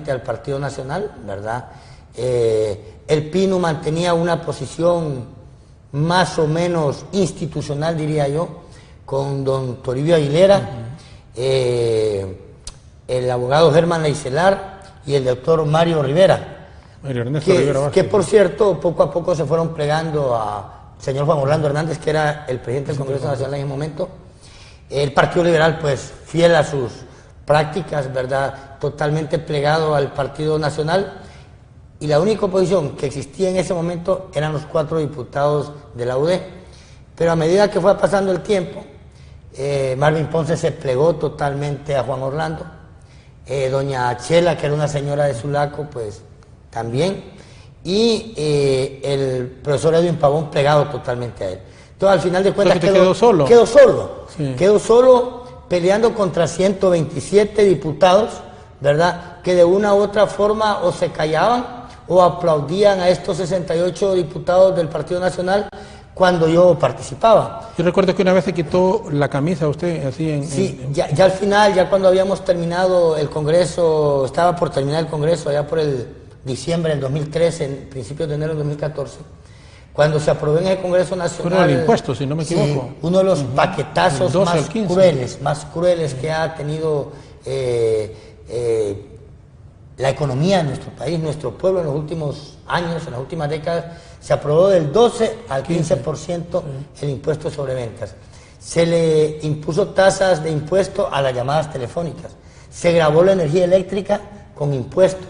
totalmente al Partido Nacional, ¿verdad? El Pino mantenía una posición más o menos institucional, diría yo, con don Toribio Aguilera, el abogado Germán Leicelar y el doctor Mario Rivera, que por cierto poco a poco se fueron plegando al señor Juan Orlando Hernández, que era el presidente del Congreso Nacional en ese momento. El Partido Liberal, pues fiel a sus prácticas, ¿verdad?, totalmente plegado al Partido Nacional, y la única oposición que existía en ese momento eran los 4 diputados de la UD. Pero a medida que fue pasando el tiempo, Marvin Ponce se plegó totalmente a Juan Orlando, doña Chela, que era una señora de Sulaco, pues también, y el profesor Edwin Pavón plegado totalmente a él. Entonces, al final de cuentas, quedó solo. Sí. Quedó solo peleando contra 127 diputados, ¿verdad?, que de una u otra forma o se callaban o aplaudían a estos 68 diputados del Partido Nacional cuando yo participaba. Yo recuerdo que una vez se quitó la camisa usted, así Sí, ya al final, ya cuando habíamos terminado el Congreso, estaba por terminar el Congreso, allá por el diciembre del 2013, en principios de enero del 2014, cuando se aprobó en el Congreso Nacional... Pero el impuesto, si no me equivoco. Sí, uno de los paquetazos más crueles que ha tenido la economía de nuestro país, nuestro pueblo en los últimos años, en las últimas décadas. Se aprobó del 12 al 15% el impuesto sobre ventas. Se le impuso tasas de impuesto a las llamadas telefónicas. Se gravó la energía eléctrica con impuestos.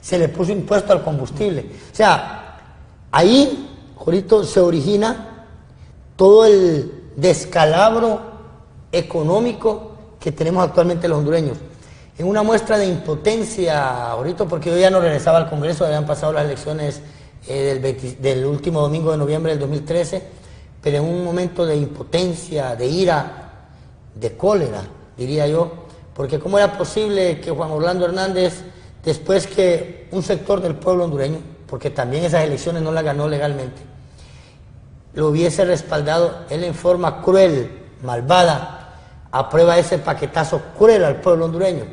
Se le puso impuesto al combustible. O sea, ahí, Jorito, se origina todo el descalabro económico que tenemos actualmente los hondureños. En una muestra de impotencia, Jorito, porque yo ya no regresaba al Congreso, habían pasado las elecciones del último domingo de noviembre del 2013, pero en un momento de impotencia, de ira, de cólera, diría yo, porque cómo era posible que Juan Orlando Hernández, después que un sector del pueblo hondureño, porque también esas elecciones no las ganó legalmente, lo hubiese respaldado, él en forma cruel, malvada, aprueba ese paquetazo cruel al pueblo hondureño.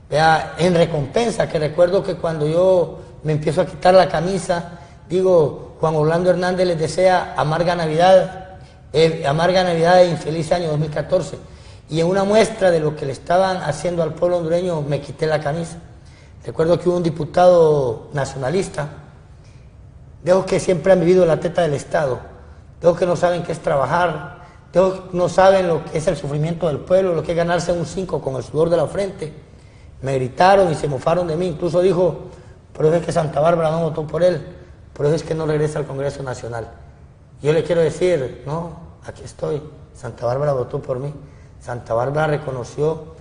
Vea, en recompensa, que recuerdo que cuando yo me empiezo a quitar la camisa, digo, Juan Orlando Hernández les desea amarga Navidad e infeliz año 2014. Y en una muestra de lo que le estaban haciendo al pueblo hondureño, me quité la camisa. Recuerdo que hubo un diputado nacionalista, de los que siempre han vivido la teta del Estado, de los que no saben qué es trabajar, de los que no saben lo que es el sufrimiento del pueblo, lo que es ganarse un 5 con el sudor de la frente. Me gritaron y se mofaron de mí, incluso dijo, por eso es que Santa Bárbara no votó por él, por eso es que no regresa al Congreso Nacional. Yo le quiero decir, no, aquí estoy, Santa Bárbara votó por mí, Santa Bárbara reconoció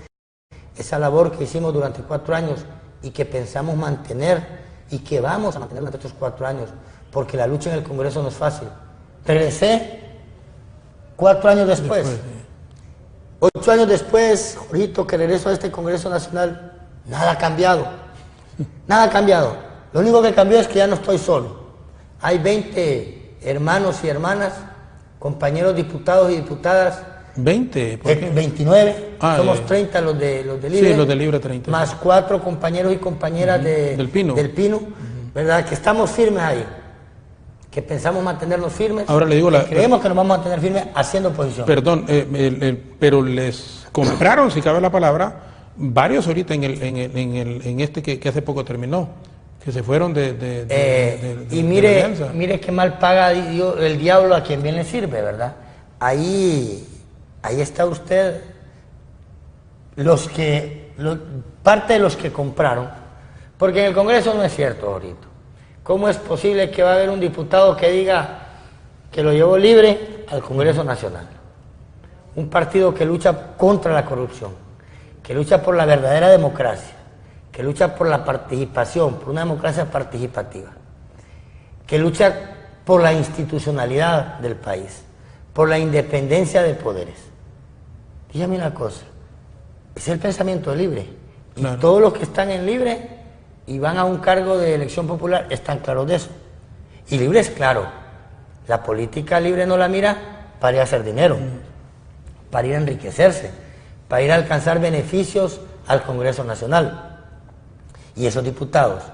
esa labor que hicimos durante 4 años y que pensamos mantener y que vamos a mantener durante estos 4 años, porque la lucha en el Congreso no es fácil. Regresé 4 años después. 8 años después, Jorito, que regreso a este Congreso Nacional, nada ha cambiado. Nada ha cambiado. Lo único que cambió es que ya no estoy solo. Hay 20 hermanos y hermanas, compañeros diputados y diputadas. ¿20? ¿Por qué? 29. Somos 30 los de Libre. Sí, los de Libre 30. Más 4 compañeros y compañeras del Pino, ¿verdad? Que estamos firmes ahí. Que pensamos mantenernos firmes. Ahora le digo creemos que nos vamos a mantener firmes haciendo oposición. Perdón, pero les compraron, si cabe la palabra, varios ahorita en este que hace poco terminó, que se fueron y mire qué mal paga el diablo a quien bien le sirve, ¿verdad? Ahí está usted, parte de los que compraron, porque en el Congreso no es cierto, ahorita. ¿Cómo es posible que va a haber un diputado que diga que lo llevó Libre al Congreso Nacional? Un partido que lucha contra la corrupción, que lucha por la verdadera democracia, que lucha por la participación, por una democracia participativa, que lucha por la institucionalidad del país, por la independencia de poderes. Dígame una cosa, es el pensamiento de Libre. Y claro, todos los que están en Libre y van a un cargo de elección popular están claros de eso. Y Libre es claro, la política Libre no la mira para ir a hacer dinero, para ir a enriquecerse, para ir a alcanzar beneficios al Congreso Nacional. Y esos diputados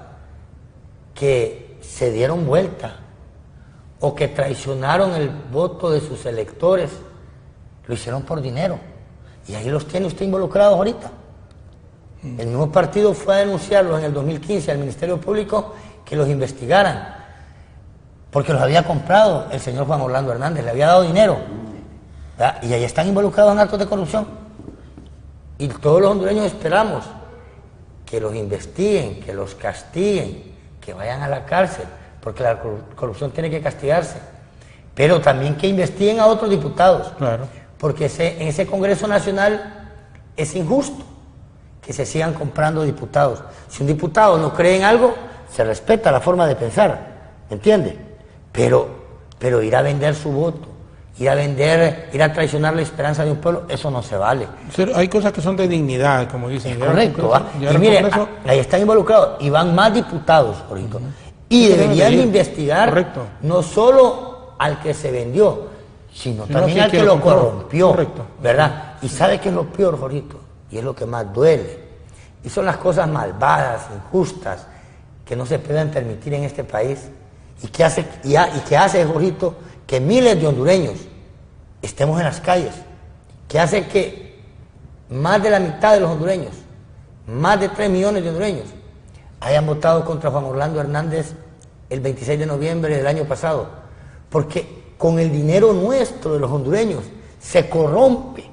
que se dieron vuelta o que traicionaron el voto de sus electores, lo hicieron por dinero. Y ahí los tiene usted involucrados ahorita. El mismo partido fue a denunciarlos en el 2015 al Ministerio Público que los investigaran, porque los había comprado el señor Juan Orlando Hernández, le había dado dinero, ¿verdad? Y ahí están involucrados en actos de corrupción. Y todos los hondureños esperamos que los investiguen, que los castiguen, que vayan a la cárcel, porque la corrupción tiene que castigarse, pero también que investiguen a otros diputados, claro, porque en ese Congreso Nacional es injusto que se sigan comprando diputados. Si un diputado no cree en algo, se respeta la forma de pensar, ¿me entiende? Pero ir a vender su voto, ir a traicionar la esperanza de un pueblo, eso no se vale. Hay cosas que son de dignidad, como dicen. Es correcto, ¿va? Y mire, ahí están involucrados, y van más diputados, por ejemplo. Y deberían investigar, correcto, no solo al que se vendió, sino también al que lo corrompió, correcto, ¿verdad? Y sabe que es lo peor, Jorito, y es lo que más duele. Y son las cosas malvadas, injustas, que no se pueden permitir en este país, y que hace, Jorito, que miles de hondureños estemos en las calles, que hace que más de la mitad de los hondureños, más de 3 millones de hondureños, hayan votado contra Juan Orlando Hernández el 26 de noviembre del año pasado, porque con el dinero nuestro de los hondureños se corrompe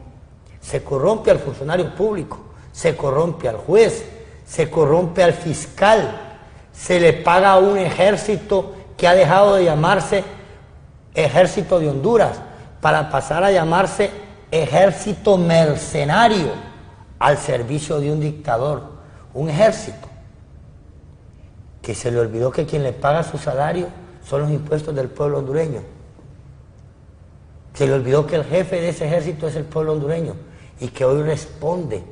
al funcionario público, se corrompe al juez, se corrompe al fiscal, se le paga a un ejército que ha dejado de llamarse Ejército de Honduras para pasar a llamarse Ejército Mercenario al servicio de un dictador, un ejército que se le olvidó que quien le paga su salario son los impuestos del pueblo hondureño. Se le olvidó que el jefe de ese ejército es el pueblo hondureño y que hoy responde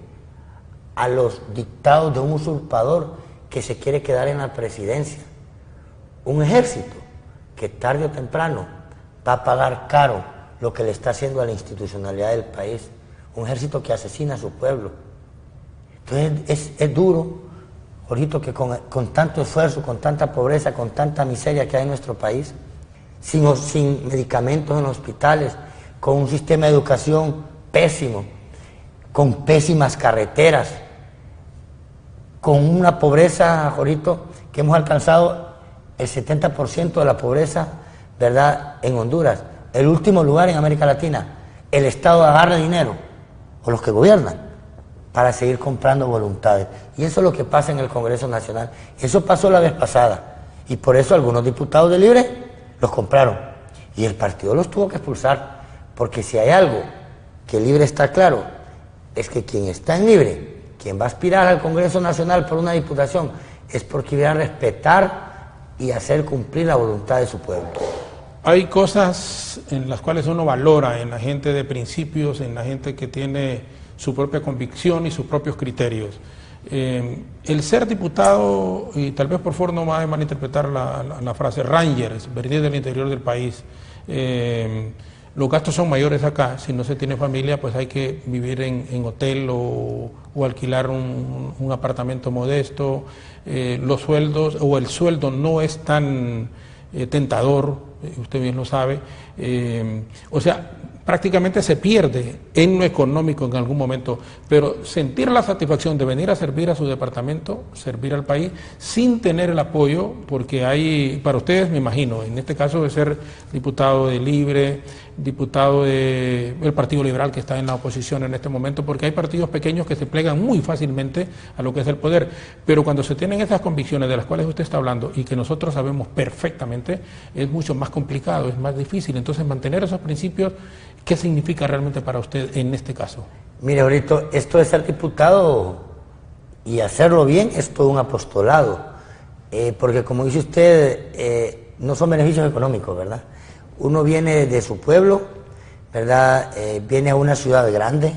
a los dictados de un usurpador que se quiere quedar en la presidencia. Un ejército que tarde o temprano va a pagar caro lo que le está haciendo a la institucionalidad del país. Un ejército que asesina a su pueblo. Entonces es duro, Jorito, que con tanto esfuerzo, con tanta pobreza, con tanta miseria que hay en nuestro país, sin medicamentos en los hospitales, con un sistema de educación pésimo, con pésimas carreteras, con una pobreza, Jorito, que hemos alcanzado el 70% de la pobreza, ¿verdad?, en Honduras, el último lugar en América Latina. El Estado agarra dinero, o los que gobiernan, para seguir comprando voluntades. Y eso es lo que pasa en el Congreso Nacional. Eso pasó la vez pasada, y por eso algunos diputados de Libre los compraron, y el partido los tuvo que expulsar, porque si hay algo que Libre está claro, es que quien está en Libre, quien va a aspirar al Congreso Nacional por una diputación, es porque quiere respetar y hacer cumplir la voluntad de su pueblo. Hay cosas en las cuales uno valora en la gente de principios, en la gente que tiene su propia convicción y sus propios criterios. El ser diputado, y tal vez por favor no me va a malinterpretar la frase, rangers, venir del interior del país, los gastos son mayores acá. Si no se tiene familia, pues hay que vivir en hotel o alquilar un apartamento modesto. Los sueldos o el sueldo no es tan tentador, usted bien lo sabe. O sea, prácticamente se pierde en lo económico en algún momento, pero sentir la satisfacción de venir a servir a su departamento, servir al país, sin tener el apoyo, porque hay, para ustedes me imagino, en este caso de ser diputado de Libre, diputado del Partido Liberal que está en la oposición en este momento, porque hay partidos pequeños que se plegan muy fácilmente a lo que es el poder, pero cuando se tienen esas convicciones de las cuales usted está hablando y que nosotros sabemos perfectamente, es mucho más complicado, es más difícil. Entonces mantener esos principios, ¿qué significa realmente para usted en este caso? Mire, ahorita esto de ser diputado y hacerlo bien es todo un apostolado, porque como dice usted, no son beneficios económicos, ¿verdad? Uno viene de su pueblo, ¿verdad? Viene a una ciudad grande,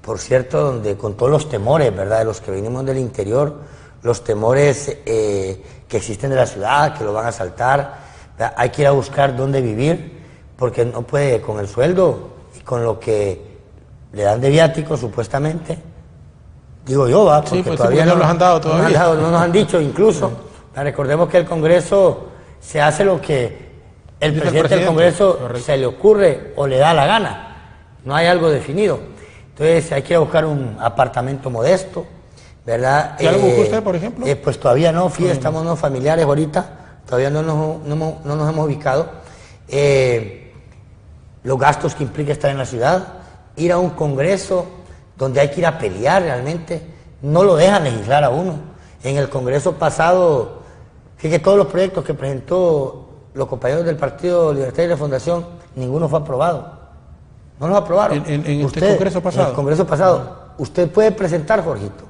por cierto, donde con todos los temores, ¿verdad?, de los que venimos del interior, los temores que existen de la ciudad, que lo van a asaltar, ¿verdad? Hay que ir a buscar dónde vivir, porque no puede con el sueldo y con lo que le dan de viático, supuestamente, Digo yo, va, porque sí, pues todavía sí, no los han dado todavía. No nos han dicho incluso. Recordemos que el Congreso se hace lo que el presidente del Congreso se le ocurre o le da la gana. No hay algo definido. Entonces hay que ir a buscar un apartamento modesto, ¿verdad? ¿Ya lo buscó usted, por ejemplo? Pues todavía no, fíjate, estamos unos familiares ahorita, todavía no nos hemos ubicado. Los gastos que implica estar en la ciudad, ir a un Congreso donde hay que ir a pelear realmente, no lo dejan legislar a uno. En el Congreso pasado, fíjate, todos los proyectos que presentó los compañeros del Partido Libertario de Fundación, ninguno fue aprobado. No los aprobaron. ¿En usted, Congreso pasado? En el Congreso pasado. Usted puede presentar, Jorgito,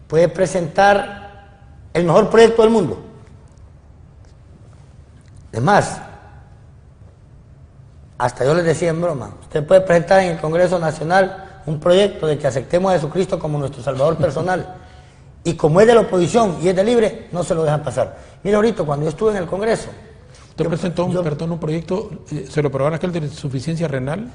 puede presentar el mejor proyecto del mundo. Es más, hasta yo les decía en broma, usted puede presentar en el Congreso Nacional un proyecto de que aceptemos a Jesucristo como nuestro Salvador personal. Y como es de la oposición y es de libre, no se lo dejan pasar. Mira, ahorita cuando yo estuve en el Congreso... ¿Usted presentó un proyecto, se lo aprobaron aquel de insuficiencia renal?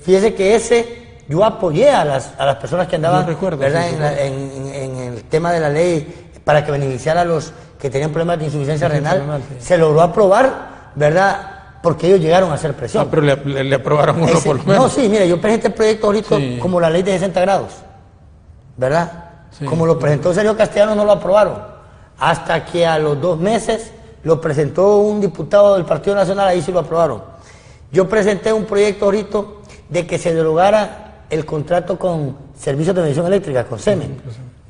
Fíjese que ese, yo apoyé a las personas que andaban, ¿verdad? Sí, en el tema de la ley para que beneficiara a los que tenían problemas de insuficiencia renal. Sí. Se logró aprobar, ¿verdad?, porque ellos llegaron a hacer presión. Ah, pero le aprobaron uno por lo menos. No, sí, mire, yo presenté el proyecto ahorita como la ley de 60 grados, ¿verdad? Sí, como lo presentó Sergio Castellanos, no lo aprobaron. Hasta que a los 2 meses lo presentó un diputado del Partido Nacional, ahí sí lo aprobaron. Yo presenté un proyecto ahorita de que se derogara el contrato con Servicios de Medición Eléctrica, con Semen.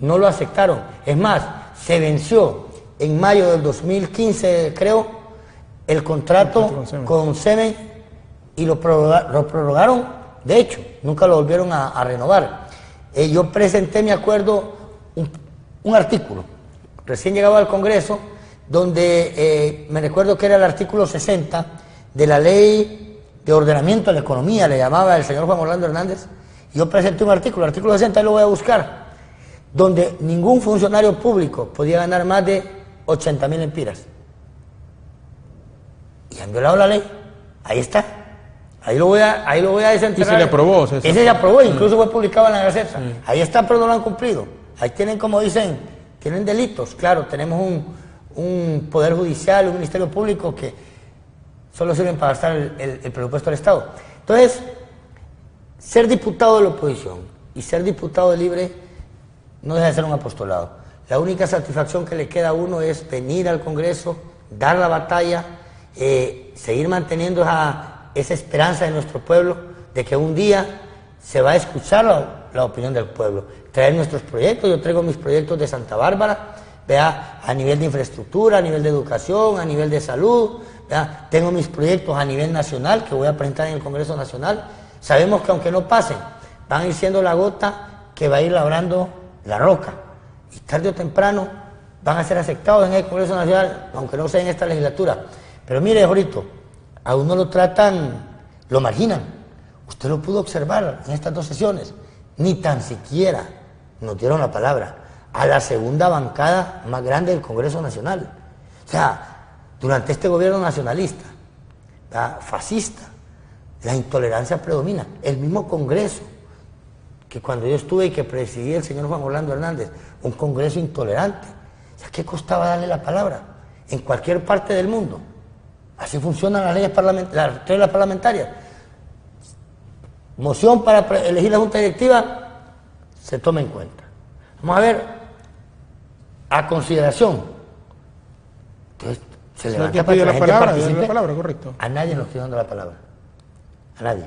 No lo aceptaron. Es más, se venció en mayo del 2015, creo, el contrato con Semen y lo prorrogaron. De hecho, nunca lo volvieron a renovar. Yo presenté, me acuerdo, un artículo, recién llegado al Congreso, donde me recuerdo que era el artículo 60 de la Ley de Ordenamiento de la Economía, le llamaba el señor Juan Orlando Hernández. Yo presenté un artículo, el artículo 60, ahí lo voy a buscar, donde ningún funcionario público podía ganar más de 80.000 lempiras. Y han violado la ley, ahí está. Ahí lo voy a desenterrar. Y se le aprobó. Ese se aprobó, incluso fue publicado en la Gaceta. Sí. Ahí está, pero no lo han cumplido. Ahí tienen, como dicen, tienen delitos. Claro, tenemos un poder judicial, un ministerio público que solo sirven para gastar el presupuesto del Estado. Entonces, ser diputado de la oposición y ser diputado de libre no deja de ser un apostolado. La única satisfacción que le queda a uno es venir al Congreso, dar la batalla, seguir manteniendo esa esperanza de nuestro pueblo de que un día se va a escuchar la opinión del pueblo, traer nuestros proyectos. Yo traigo mis proyectos de Santa Bárbara, vea, a nivel de infraestructura, a nivel de educación, a nivel de salud, vea, tengo mis proyectos a nivel nacional que voy a presentar en el Congreso Nacional. Sabemos que aunque no pasen, van a ir siendo la gota que va a ir labrando la roca, y tarde o temprano van a ser aceptados en el Congreso Nacional, aunque no sea en esta legislatura. Pero mire, ahorita a uno lo tratan, lo marginan. Usted lo pudo observar en estas 2 sesiones. Ni tan siquiera nos dieron la palabra a la segunda bancada más grande del Congreso Nacional. O sea, durante este gobierno nacionalista, fascista, la intolerancia predomina. El mismo Congreso que cuando yo estuve y que presidía el señor Juan Orlando Hernández, un Congreso intolerante. O sea, ¿qué costaba darle la palabra? En cualquier parte del mundo. Así funcionan las leyes parlamentarias. Moción para elegir la Junta Directiva, se toma en cuenta. Vamos a ver, a consideración. Entonces, se levanta para que la gente participe. Correcto. A nadie nos estoy dando la palabra. A nadie.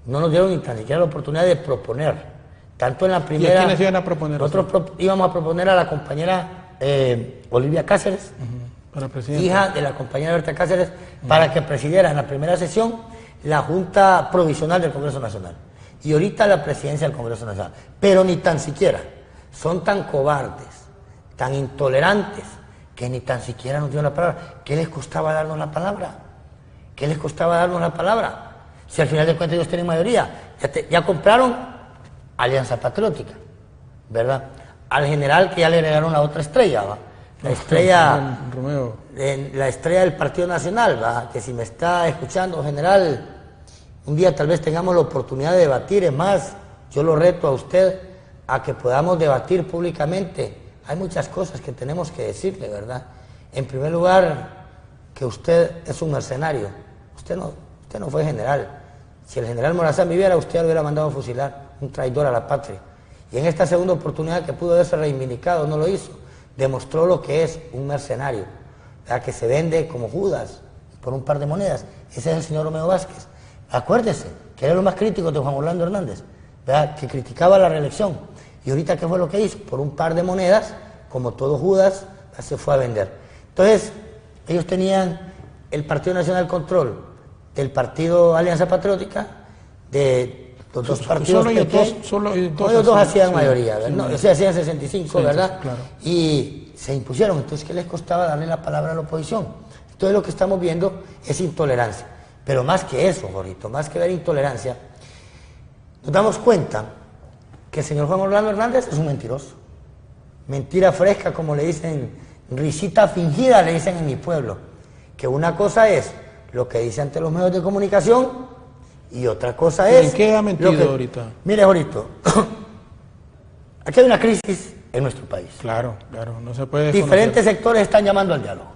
No nos dieron ni tan siquiera la oportunidad de proponer. Tanto en la primera... ¿Y a quiénes iban a proponer? Nosotros íbamos a proponer a la compañera Olivia Cáceres, hija de la compañera Berta Cáceres, para que presidiera en la primera sesión la Junta Provisional del Congreso Nacional. Y ahorita la presidencia del Congreso Nacional. Pero ni tan siquiera. Son tan cobardes, tan intolerantes, que ni tan siquiera nos dieron la palabra. ¿Qué les costaba darnos la palabra? ¿Qué les costaba darnos la palabra? Si al final de cuentas ellos tienen mayoría. Ya compraron Alianza Patriótica, ¿verdad? Al general que ya le agregaron la otra estrella, ¿va? La estrella, la estrella del Partido Nacional, ¿va? Que si me está escuchando, general, un día tal vez tengamos la oportunidad de debatir. Es más, yo lo reto a usted a que podamos debatir públicamente. Hay muchas cosas que tenemos que decirle, ¿verdad? En primer lugar, que usted es un mercenario. Usted no fue general. Si el general Morazán viviera, usted lo hubiera mandado a fusilar, un traidor a la patria. Y en esta segunda oportunidad que pudo haberse reivindicado, no lo hizo. Demostró lo que es un mercenario, ¿verdad? Que se vende como Judas por un par de monedas. Ese es el señor Romeo Vázquez. Acuérdese que era lo más crítico de Juan Orlando Hernández, ¿verdad? Que criticaba la reelección. Y ahorita, ¿qué fue lo que hizo? Por un par de monedas, como todo Judas, se fue a vender. Entonces, ellos tenían el Partido Nacional Control del Partido Alianza Patriótica, de los dos partidos solo ellos dos hacían mayoría, ¿verdad? No, o sea, hacían 65, ¿verdad? Sí, claro. Y se impusieron. Entonces, ¿qué les costaba darle la palabra a la oposición? Entonces, lo que estamos viendo es intolerancia. Pero más que eso, Jorito, más que ver intolerancia, nos damos cuenta que el señor Juan Orlando Hernández es un mentiroso. Mentira fresca, como le dicen, risita fingida, le dicen en mi pueblo. Que una cosa es lo que dice ante los medios de comunicación y otra cosa es... ¿En qué ha mentido ahorita? Mire, Jorito, aquí hay una crisis en nuestro país. Claro, no se puede desconocer. Diferentes sectores están llamando al diálogo.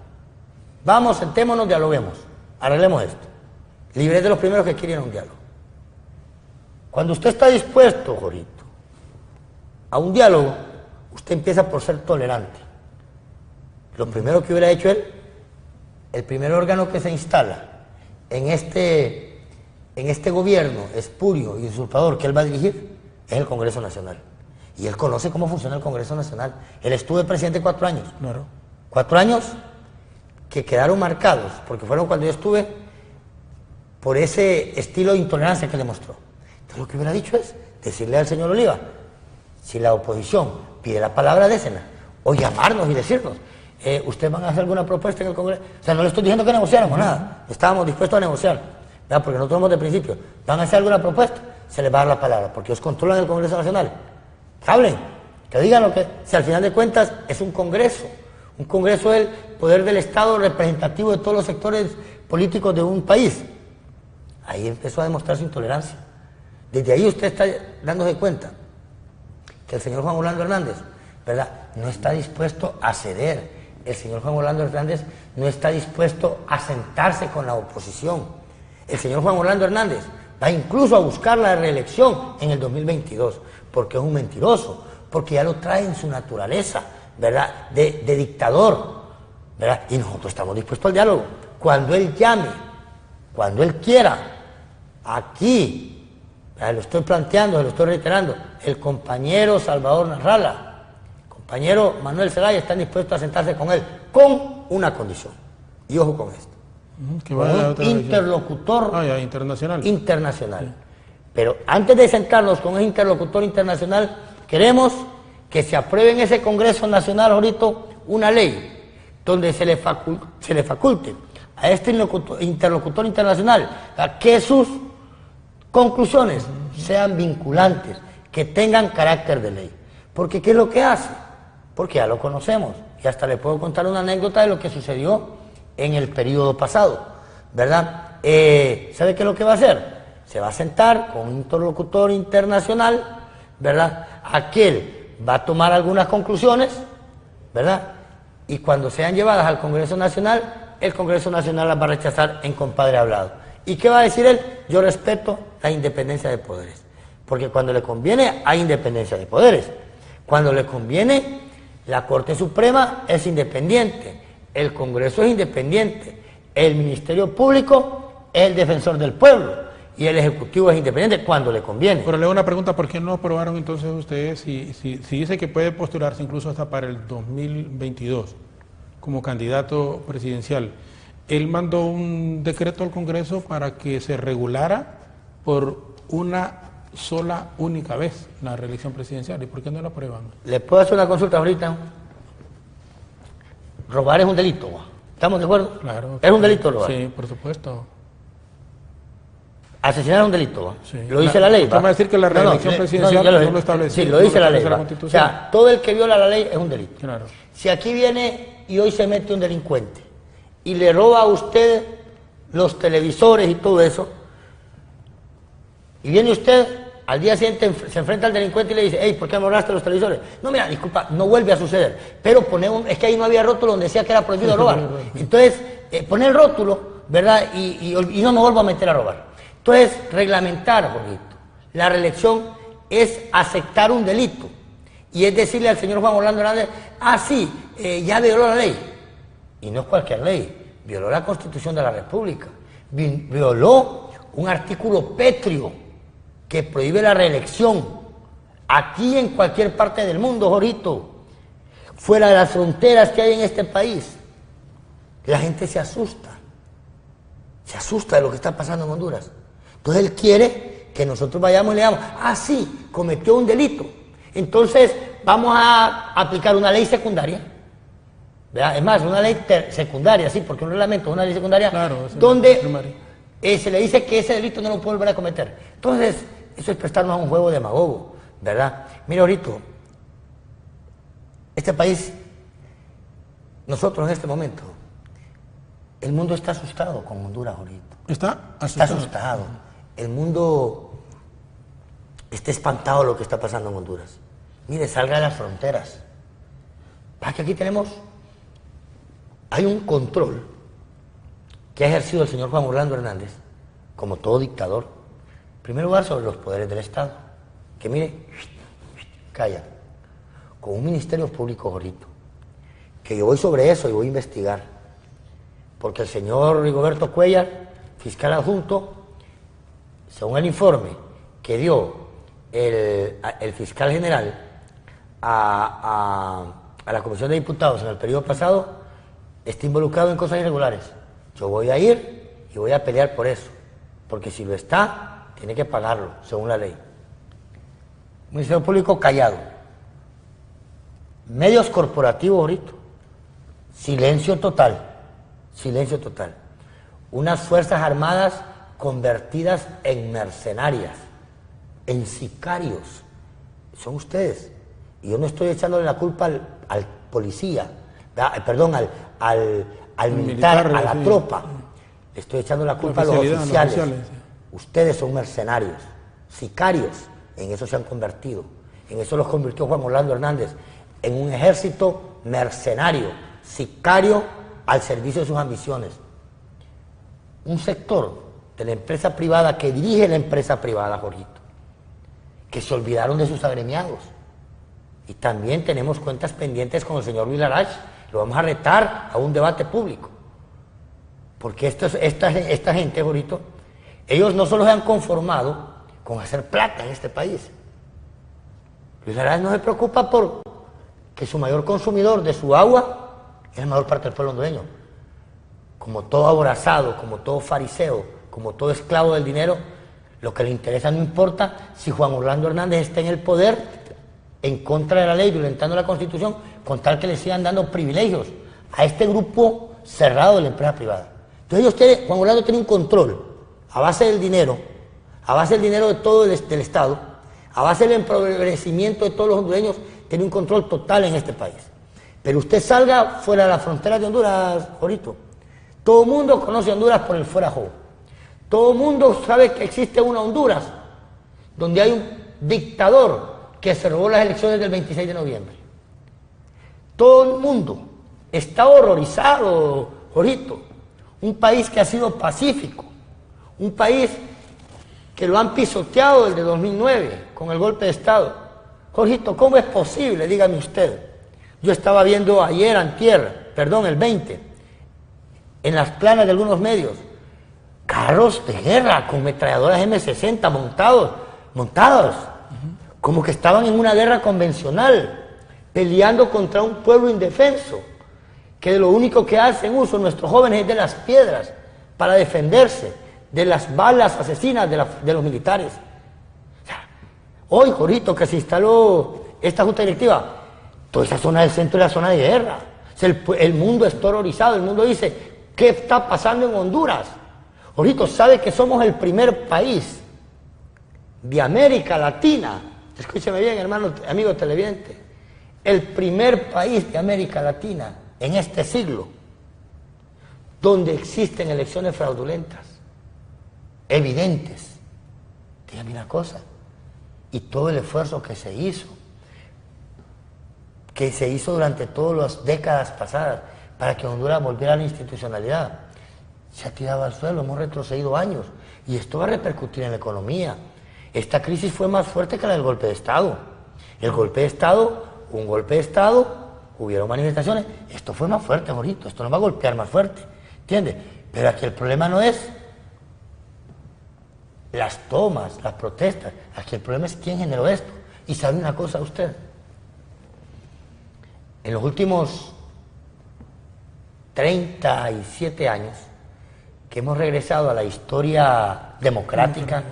Vamos, sentémonos, dialoguemos, arreglemos esto. Libre de los primeros que quieren un diálogo. Cuando usted está dispuesto, Jorito, a un diálogo, usted empieza por ser tolerante. Lo primero que hubiera hecho él, el primer órgano que se instala en este gobierno espurio y usurpador que él va a dirigir, es el Congreso Nacional. Y él conoce cómo funciona el Congreso Nacional. Él estuvo de presidente 4 años. Claro. 4 años que quedaron marcados, porque fueron cuando yo estuve, por ese estilo de intolerancia que demostró. Entonces lo que hubiera dicho es decirle al señor Oliva, si la oposición pide la palabra, désela, o llamarnos y decirnos, ¿ustedes van a hacer alguna propuesta en el Congreso? O sea, no le estoy diciendo que negociáramos nada, estábamos dispuestos a negociar, ¿verdad? Porque nosotros somos de principio. ¿Van a hacer alguna propuesta? Se les va a dar la palabra, porque ellos controlan el Congreso Nacional. Que hablen, que digan lo que... Si al final de cuentas es un Congreso es el poder del Estado representativo de todos los sectores políticos de un país. Ahí empezó a demostrar su intolerancia. Desde ahí usted está dándose cuenta que el señor Juan Orlando Hernández, ¿verdad?, no está dispuesto a ceder. El señor Juan Orlando Hernández no está dispuesto a sentarse con la oposición. El señor Juan Orlando Hernández va incluso a buscar la reelección en el 2022, porque es un mentiroso, porque ya lo trae en su naturaleza, ¿verdad?, de dictador, ¿verdad? Y nosotros estamos dispuestos al diálogo. Cuando él llame, cuando él quiera, aquí, lo estoy planteando, lo estoy reiterando, el compañero Salvador Narrala, el compañero Manuel Zelaya están dispuestos a sentarse con él, con una condición, y ojo con esto, que con un interlocutor internacional. Sí. Pero antes de sentarnos con ese interlocutor internacional, queremos que se apruebe en ese Congreso Nacional ahorita una ley donde se le faculte a este interlocutor internacional a que sus conclusiones sean vinculantes, que tengan carácter de ley. Porque ¿qué es lo que hace? Porque ya lo conocemos, y hasta le puedo contar una anécdota de lo que sucedió en el periodo pasado, ¿verdad? ¿Sabe qué es lo que va a hacer? Se va a sentar con un interlocutor internacional, ¿verdad? Aquel va a tomar algunas conclusiones, ¿verdad? Y cuando sean llevadas al Congreso Nacional, el Congreso Nacional las va a rechazar en compadre hablado. ¿Y qué va a decir él? Yo respeto la independencia de poderes. Porque cuando le conviene, hay independencia de poderes. Cuando le conviene, la Corte Suprema es independiente, el Congreso es independiente, el Ministerio Público es el defensor del pueblo, y el Ejecutivo es independiente cuando le conviene. Pero le hago una pregunta, ¿por qué no aprobaron entonces ustedes, si dice que puede postularse incluso hasta para el 2022 como candidato presidencial? Él mandó un decreto al Congreso para que se regulara por una sola, única vez la reelección presidencial. ¿Y por qué no la aprueban? ¿Le puedo hacer una consulta ahorita? Robar es un delito, ¿estamos de acuerdo? Claro. ¿Es un delito robar? Sí, por supuesto. Asesinar es un delito, sí. Lo dice la ley. Vamos a decir que la reelección presidencial no lo establece. Sí, lo dice la ley. O sea, todo el que viola la ley es un delito. Claro. Si aquí viene y hoy se mete un delincuente y le roba a usted los televisores y todo eso, y viene usted al día siguiente se enfrenta al delincuente y le dice, hey, ¿por qué me borraste los televisores? No, mira, disculpa, no vuelve a suceder. Pero es que ahí no había rótulo donde decía que era prohibido robar. Entonces, pone el rótulo, ¿verdad? Y no me vuelvo a meter a robar. Entonces, reglamentar, Jorgito, la reelección es aceptar un delito. Y es decirle al señor Juan Orlando Hernández, sí, ya violó la ley. Y no es cualquier ley, violó la Constitución de la República. Violó un artículo pétreo que prohíbe la reelección, aquí en cualquier parte del mundo, Jorito, fuera de las fronteras que hay en este país. La gente se asusta de lo que está pasando en Honduras. Entonces él quiere que nosotros vayamos y le digamos, sí, cometió un delito. Entonces vamos a aplicar una ley secundaria, ¿verdad? Es más, una ley secundaria, sí, porque un reglamento es una ley secundaria, claro, donde se le dice que ese delito no lo puede volver a cometer. Entonces, eso es prestarnos a un juego demagogo, ¿verdad? Mira, ahorita, este país, nosotros en este momento, el mundo está asustado con Honduras ahorita. ¿Está asustado? Está asustado. El mundo está espantado de lo que está pasando en Honduras. Mire, salga de las fronteras. Para que aquí hay un control que ha ejercido el señor Juan Orlando Hernández, como todo dictador, en primer lugar sobre los poderes del Estado, que mire, calla, con un ministerio público, Jorito, que yo voy sobre eso y voy a investigar, porque el señor Rigoberto Cuellar, fiscal adjunto, según el informe que dio el fiscal general a la Comisión de Diputados en el periodo pasado, está involucrado en cosas irregulares. Yo voy a ir y voy a pelear por eso, porque si lo está, tiene que pagarlo, según la ley. Ministerio Público callado. Medios corporativos ahorita. Silencio total. Silencio total. Unas Fuerzas Armadas convertidas en mercenarias, en sicarios. Son ustedes. Y yo no estoy echándole la culpa al policía, perdón, al militar, a la tropa. Le estoy echando la culpa a los oficiales. Ustedes son mercenarios, sicarios, en eso se han convertido. En eso los convirtió Juan Orlando Hernández, en un ejército mercenario, sicario al servicio de sus ambiciones. Un sector de la empresa privada que dirige la empresa privada, Jorgito, que se olvidaron de sus agremiados. Y también tenemos cuentas pendientes con el señor Luis Larach, lo vamos a retar a un debate público. Porque esta gente, Jorgito, ellos no solo se han conformado con hacer plata en este país. Luis Larach no se preocupa por que su mayor consumidor de su agua es la mayor parte del pueblo hondureño. Como todo aborazado, como todo fariseo, como todo esclavo del dinero, lo que le interesa no importa si Juan Orlando Hernández está en el poder en contra de la ley, violentando la Constitución, con tal que le sigan dando privilegios a este grupo cerrado de la empresa privada. Entonces Juan Orlando tiene un control a base del dinero, de todo del Estado, a base del empobrecimiento de todos los hondureños, tiene un control total en este país. Pero usted salga fuera de las fronteras de Honduras, Jorito. Todo el mundo conoce Honduras por el fuera juego. Todo el mundo sabe que existe una Honduras donde hay un dictador que se robó las elecciones del 26 de noviembre. Todo el mundo está horrorizado, Jorito. Un país que ha sido pacífico, un país que lo han pisoteado desde 2009 con el golpe de Estado. Jorgito, ¿cómo es posible? Dígame usted. Yo estaba viendo ayer, el 20, en las planas de algunos medios, carros de guerra con metralladoras M60 montados, como que estaban en una guerra convencional, peleando contra un pueblo indefenso, que lo único que hacen uso nuestros jóvenes es de las piedras para defenderse de las balas asesinas de los militares. O sea, hoy, Jorito, que se instaló esta junta directiva, toda esa zona del centro es la zona de guerra. O sea, el mundo está horrorizado, el mundo dice, ¿qué está pasando en Honduras? Jorito, ¿sabe que somos el primer país de América Latina? Escúcheme bien, hermano, amigo televidente. El primer país de América Latina en este siglo donde existen elecciones fraudulentas, evidentes. Dígame una cosa, y todo el esfuerzo que se hizo durante todas las décadas pasadas para que Honduras volviera a la institucionalidad, se ha tirado al suelo, hemos retrocedido años y esto va a repercutir en la economía. Esta crisis fue más fuerte que la del golpe de Estado. El golpe de Estado, un golpe de Estado, hubieron manifestaciones, esto fue más fuerte, Jorito, esto nos va a golpear más fuerte, ¿entiendes? Pero aquí el problema no es las tomas, las protestas, aquí el problema es quién generó esto. Y sabe una cosa usted, en los últimos 37 años que hemos regresado a la historia democrática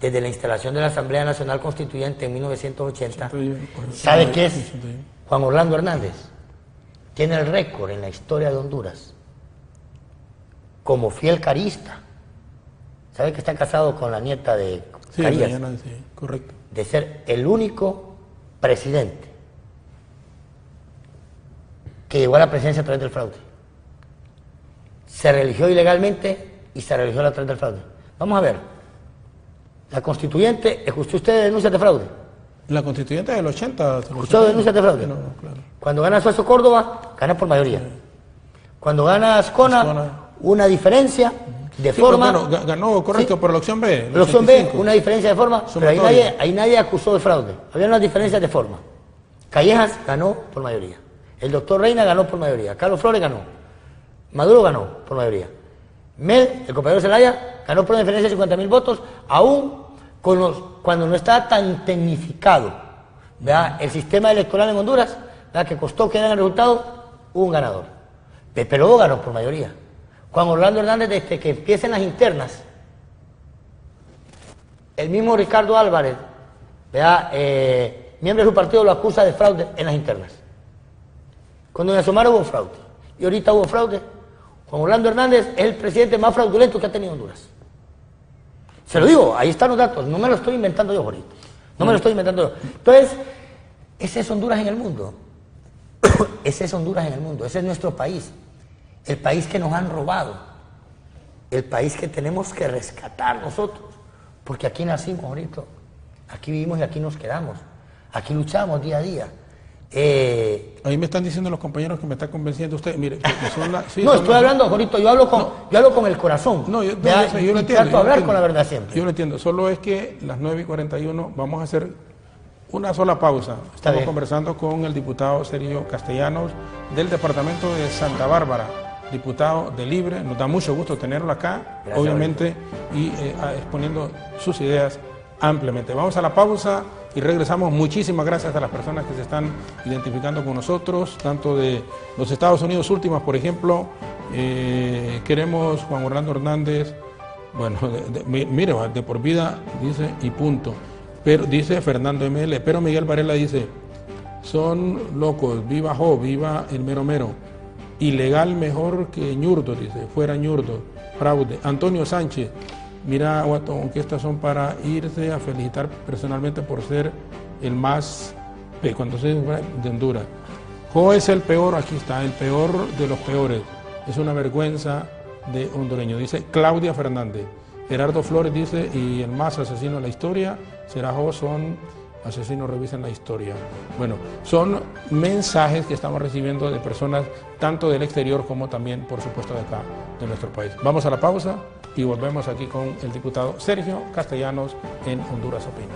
desde la instalación de la Asamblea Nacional Constituyente en 1980, ¿sabe qué es? Juan Orlando Hernández tiene el récord en la historia de Honduras como fiel carista. ¿Sabe que está casado con la nieta de Carías? Sí, correcto. De ser el único presidente que llegó a la presidencia a través del fraude. Se religió ilegalmente y se religió a través del fraude. Vamos a ver. La constituyente, ¿escuchó usted denuncias de fraude? La constituyente del 80. ¿Escuchó denuncias de fraude? No, claro. Cuando gana Suazo Córdoba, gana por mayoría. Sí. Cuando gana Ascona, una diferencia de forma... Bueno, ganó, correcto, ¿sí? Por la opción B. La opción B, una diferencia de forma, pero ahí nadie acusó de fraude. Había unas diferencias de forma. Callejas ganó por mayoría. El doctor Reina ganó por mayoría. Carlos Flores ganó. Maduro ganó por mayoría. Mel, el compañero Zelaya, ganó por una diferencia de 50.000 votos, aún cuando no estaba tan tecnificado, ¿verdad? El sistema electoral en Honduras, ¿verdad? Que costó que dieran el resultado, hubo un ganador. Pepe Lobo ganó por mayoría. Juan Orlando Hernández, desde que empiecen las internas, el mismo Ricardo Álvarez, ¿verdad? Miembro de su partido lo acusa de fraude en las internas. Con doña Xiomara hubo fraude, y ahorita hubo fraude. Juan Orlando Hernández es el presidente más fraudulento que ha tenido Honduras. Se lo digo, ahí están los datos, no me lo estoy inventando yo, Jorito. No me lo estoy inventando yo. Entonces, ese es Honduras en el mundo. Ese es Honduras en el mundo, ese es nuestro país. El país que nos han robado. El país que tenemos que rescatar nosotros. Porque aquí nacimos, Jorito. Aquí vivimos y aquí nos quedamos. Aquí luchamos día a día. Ahí me están diciendo los compañeros que me está convenciendo usted. Mire, sí, no, estoy hablando, Jorito, yo hablo con el corazón. No, yo lo entiendo. Trato de hablar con la verdad siempre. Yo lo entiendo, solo es que las 9:41 vamos a hacer una sola pausa. Estamos conversando con el diputado Sergio Castellanos del departamento de Santa Bárbara, diputado de Libre. Nos da mucho gusto tenerlo acá, gracias, obviamente, y exponiendo sus ideas ampliamente. Vamos a la pausa y regresamos. Muchísimas gracias a las personas que se están identificando con nosotros, tanto de los Estados Unidos últimas, por ejemplo. Queremos Juan Orlando Hernández, bueno, mire, de por vida, dice, y punto. Pero dice Fernando ML, pero Miguel Varela dice, son locos, viva Jo, viva el mero mero. Ilegal mejor que ñurdo, dice, fuera ñurdo, fraude. Antonio Sánchez, mira, Guatón, que estas son para irse a felicitar personalmente por ser el más, cuando se de Honduras. Jo es el peor, aquí está, el peor de los peores. Es una vergüenza de hondureño, dice Claudia Fernández. Gerardo Flores dice, y el más asesino de la historia será Jo, son asesinos, revisen la historia. Bueno, son mensajes que estamos recibiendo de personas tanto del exterior como también, por supuesto, de acá, de nuestro país. Vamos a la pausa y volvemos aquí con el diputado Sergio Castellanos en Honduras Opina.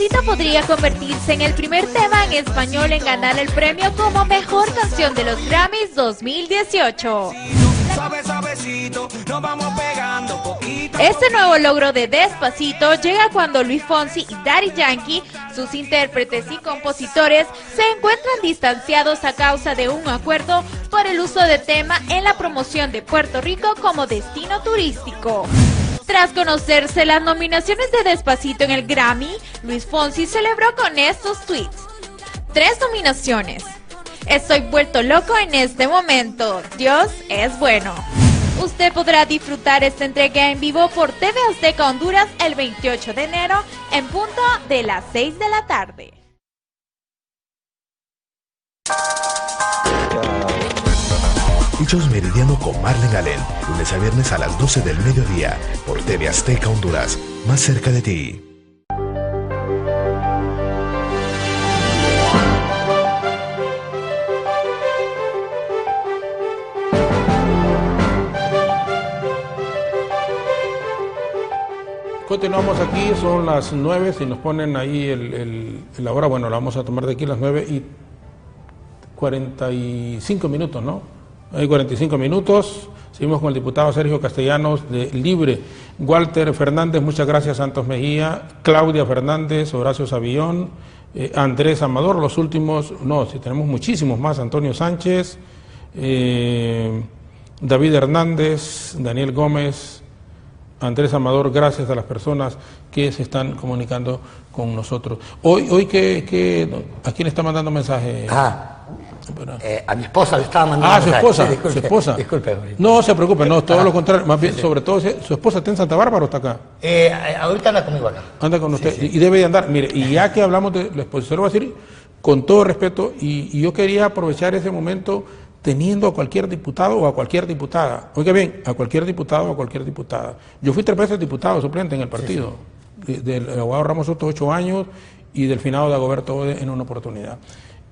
Despacito podría convertirse en el primer tema en español en ganar el premio como Mejor Canción de los Grammys 2018. Este nuevo logro de Despacito llega cuando Luis Fonsi y Daddy Yankee, sus intérpretes y compositores, se encuentran distanciados a causa de un acuerdo por el uso de tema en la promoción de Puerto Rico como destino turístico. Tras conocerse las nominaciones de Despacito en el Grammy, Luis Fonsi celebró con estos tweets. 3 nominaciones. Estoy vuelto loco en este momento. Dios es bueno. Usted podrá disfrutar esta entrega en vivo por TV Azteca Honduras el 28 de enero en punto de las 6 de la tarde. Hechos Meridiano con Marlene Allen, lunes a viernes a las 12 del mediodía, por TV Azteca Honduras, más cerca de ti. Continuamos aquí, son las 9, si nos ponen ahí la hora, bueno, la vamos a tomar de aquí las 9:45 minutos, ¿no? Hay 45 minutos, seguimos con el diputado Sergio Castellanos de Libre, Walter Fernández, muchas gracias, Santos Mejía, Claudia Fernández, Horacio Savillón, Andrés Amador, los últimos, no, si tenemos muchísimos más, Antonio Sánchez, David Hernández, Daniel Gómez, Andrés Amador, gracias a las personas que se están comunicando con nosotros. Hoy ¿a quién le está mandando mensaje? A mi esposa le estaba mandando mensaje. Su esposa, sí, disculpe, su esposa. Disculpe. No se preocupe, no, todo lo contrario, más bien, sobre todo, ¿su esposa está en Santa Bárbara o está acá? Ahorita anda conmigo acá. Anda con usted, sí. Y debe de andar. Mire, y ya que hablamos de la exposición, lo voy a decir con todo respeto, y yo quería aprovechar ese momento teniendo a cualquier diputado o a cualquier diputada. Oiga bien, a cualquier diputado o a cualquier diputada. Yo fui 3 veces diputado suplente en el partido, del abogado Ramos Soto 8 años y del finado de Dagoberto en una oportunidad.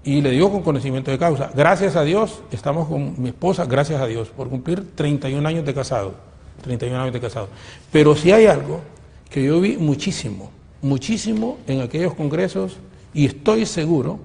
Y le digo con conocimiento de causa, gracias a Dios, estamos con mi esposa, gracias a Dios, por cumplir 31 años de casado. 31 años de casado. Pero si hay algo que yo vi muchísimo en aquellos congresos, y estoy seguro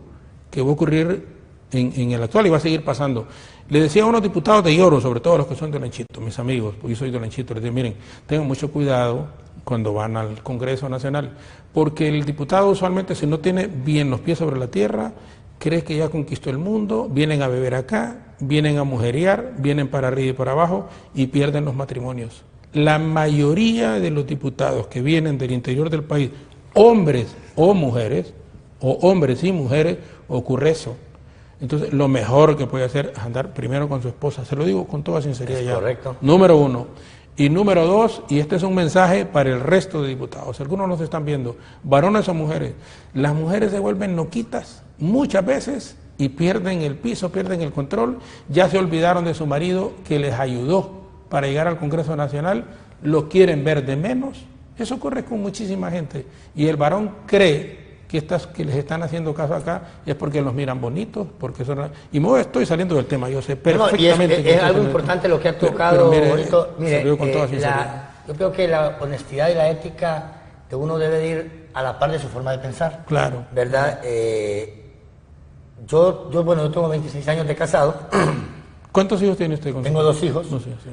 que va a ocurrir en el actual y va a seguir pasando. Le decía a unos diputados de Lloro, sobre todo los que son de Olanchito, mis amigos, porque yo soy de Olanchito, les digo, miren, tengan mucho cuidado cuando van al Congreso Nacional, porque el diputado usualmente, si no tiene bien los pies sobre la tierra, cree que ya conquistó el mundo, vienen a beber acá, vienen a mujerear, vienen para arriba y para abajo y pierden los matrimonios. La mayoría de los diputados que vienen del interior del país, hombres o mujeres, o hombres y mujeres, ocurre eso. Entonces, lo mejor que puede hacer es andar primero con su esposa. Se lo digo con toda sinceridad ya. Correcto. Número 1. Y número 2, y este es un mensaje para el resto de diputados. Algunos nos están viendo, varones o mujeres. Las mujeres se vuelven noquitas muchas veces y pierden el piso, pierden el control. Ya se olvidaron de su marido que les ayudó para llegar al Congreso Nacional. Lo quieren ver de menos. Eso ocurre con muchísima gente. Y el varón cree que les están haciendo caso acá es porque los miran bonitos, porque son... Y me estoy saliendo del tema, yo sé perfectamente... No, es algo importante lo que ha tocado. Pero mire, yo creo que la honestidad y la ética de uno debe ir a la par de su forma de pensar. Claro. ¿Verdad? Yo tengo 26 años de casado. ¿Cuántos hijos tiene usted? Tengo 2 hijos. 2 hijos, sí.